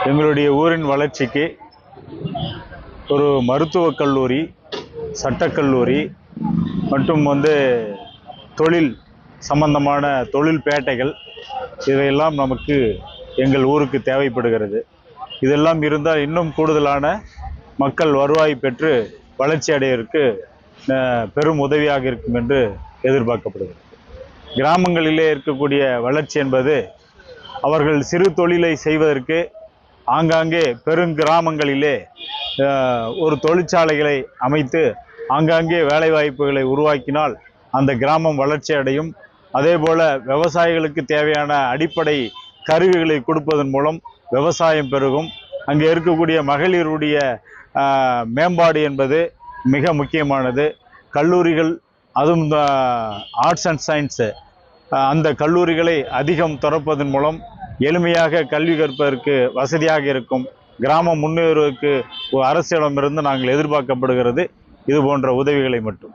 எங்களுடைய ஊரின் வளர்ச்சிக்கு ஒரு மருத்துவக் கல்லூரி, சட்டக்கல்லூரி மற்றும் தொழில் சம்பந்தமான தொழில் பேட்டைகள் இவையெல்லாம் நமக்கு எங்கள் ஊருக்கு தேவைப்படுகிறது. இதெல்லாம் இருந்தால் இன்னும் கூடுதலான மக்கள் வருவாய் பெற்று வளர்ச்சி அடைவதற்கு பெரும் உதவியாக இருக்கும் என்று எதிர்பார்க்கப்படுகிறது. கிராமங்களிலே இருக்கக்கூடிய வளர்ச்சி என்பது அவர்கள் சிறு தொழிலை செய்வதற்கு ஆங்காங்கே பெருங்கிராமங்களிலே ஒரு தொழிற்சாலைகளை அமைத்து ஆங்காங்கே வேலைவாய்ப்புகளை உருவாக்கினால் அந்த கிராமம் வளர்ச்சி அடையும். அதே போல விவசாயிகளுக்கு தேவையான அடிப்படை கருவிகளை கொடுப்பதன் மூலம் விவசாயம் பெருகும். அங்கே இருக்கக்கூடிய மகளிருடைய மேம்பாடு என்பது மிக முக்கியமானது. கல்லூரிகள், அதுவும் ஆர்ட்ஸ் அண்ட் சயின்ஸு அந்த கல்லூரிகளை அதிகம் திறப்பதன் மூலம் எளிமையாக கல்வி கற்பதற்கு வசதியாக இருக்கும். கிராமம் முன்னேறுவதற்கு அரசிடமிருந்து நாங்கள் எதிர்பார்க்கப்படுகிறது இது போன்ற உதவிகளை மட்டும்.